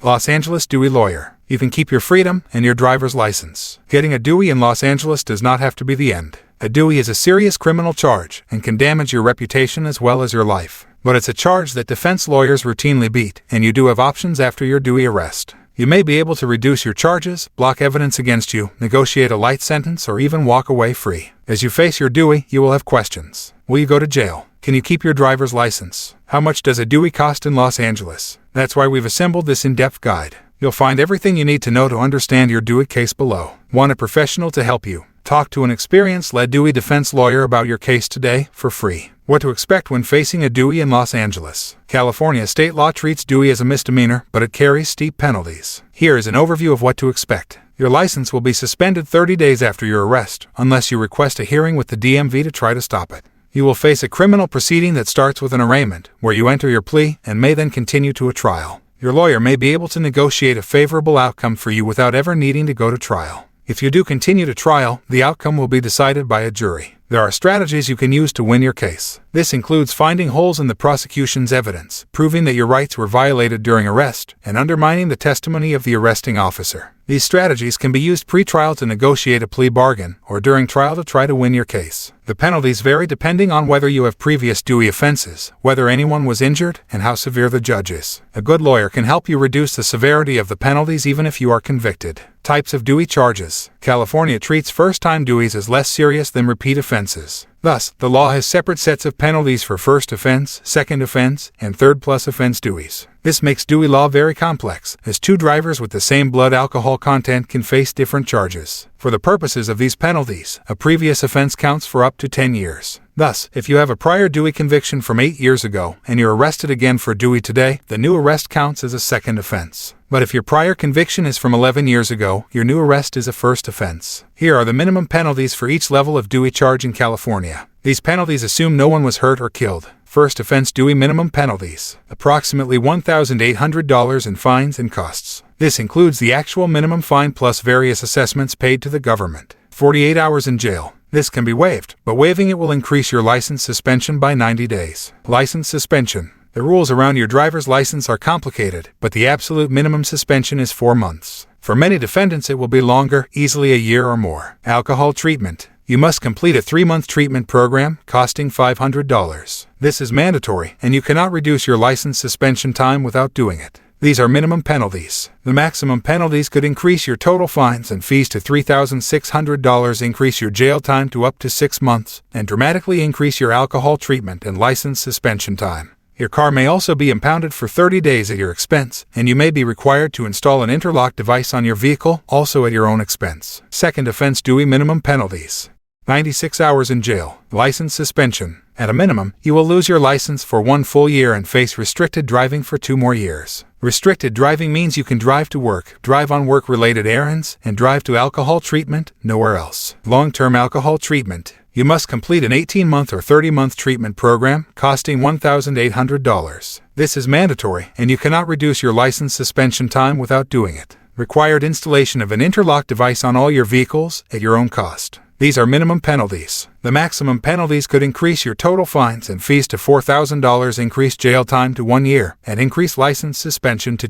Los Angeles DUI lawyer. You can keep your freedom and your driver's license. Getting a DUI in Los Angeles does not have to be the end. A DUI is a serious criminal charge and can damage your reputation as well as your life. But it's a charge that defense lawyers routinely beat, and you do have options after your DUI arrest. You may be able to reduce your charges, block evidence against you, negotiate a light sentence, or even walk away free. As you face your DUI, you will have questions. Will you go to jail? Can you keep your driver's license? How much does a DUI cost in Los Angeles? That's why we've assembled this in-depth guide. You'll find everything you need to know to understand your DUI case below. Want a professional to help you? Talk to an experienced-led DUI defense lawyer about your case today for free. What to expect when facing a DUI in Los Angeles. California state law treats DUI as a misdemeanor, but it carries steep penalties. Here is an overview of what to expect. Your license will be suspended 30 days after your arrest, unless you request a hearing with the DMV to try to stop it. You will face a criminal proceeding that starts with an arraignment, where you enter your plea and may then continue to a trial. Your lawyer may be able to negotiate a favorable outcome for you without ever needing to go to trial. If you do continue to trial, the outcome will be decided by a jury. There are strategies you can use to win your case. This includes finding holes in the prosecution's evidence, proving that your rights were violated during arrest, and undermining the testimony of the arresting officer. These strategies can be used pre-trial to negotiate a plea bargain, or during trial to try to win your case. The penalties vary depending on whether you have previous DUI offenses, whether anyone was injured, and how severe the judge is. A good lawyer can help you reduce the severity of the penalties even if you are convicted. Types of DUI charges. California treats first-time DUIs as less serious than repeat offenses. Thus, the law has separate sets of penalties for first offense, second offense, and third plus offense DUIs. This makes DUI law very complex, as two drivers with the same blood alcohol content can face different charges. For the purposes of these penalties, a previous offense counts for up to 10 years. Thus, if you have a prior DUI conviction from 8 years ago and you're arrested again for DUI today, the new arrest counts as a second offense. But if your prior conviction is from 11 years ago, your new arrest is a first offense. Here are the minimum penalties for each level of DUI charge in California. These penalties assume no one was hurt or killed. First offense DUI minimum penalties. Approximately $1,800 in fines and costs. This includes the actual minimum fine plus various assessments paid to the government. 48 hours in jail. This can be waived, but waiving it will increase your license suspension by 90 days. License suspension. The rules around your driver's license are complicated, but the absolute minimum suspension is 4 months. For many defendants it will be longer, easily a year or more. Alcohol treatment. You must complete a 3-month treatment program, costing $500. This is mandatory, and you cannot reduce your license suspension time without doing it. These are minimum penalties. The maximum penalties could increase your total fines and fees to $3,600, increase your jail time to up to 6 months, and dramatically increase your alcohol treatment and license suspension time. Your car may also be impounded for 30 days at your expense, and you may be required to install an interlock device on your vehicle, also at your own expense. Second offense DUI minimum penalties. 96 hours in jail. License suspension. At a minimum, you will lose your license for 1 full year and face restricted driving for 2 more years. Restricted driving means you can drive to work, drive on work-related errands, and drive to alcohol treatment, nowhere else. Long-term alcohol treatment. You must complete an 18-month or 30-month treatment program, costing $1,800. This is mandatory, and you cannot reduce your license suspension time without doing it. Required installation of an interlock device on all your vehicles, at your own cost. These are minimum penalties. The maximum penalties could increase your total fines and fees to $4,000, increase jail time to 1 year, and increase license suspension to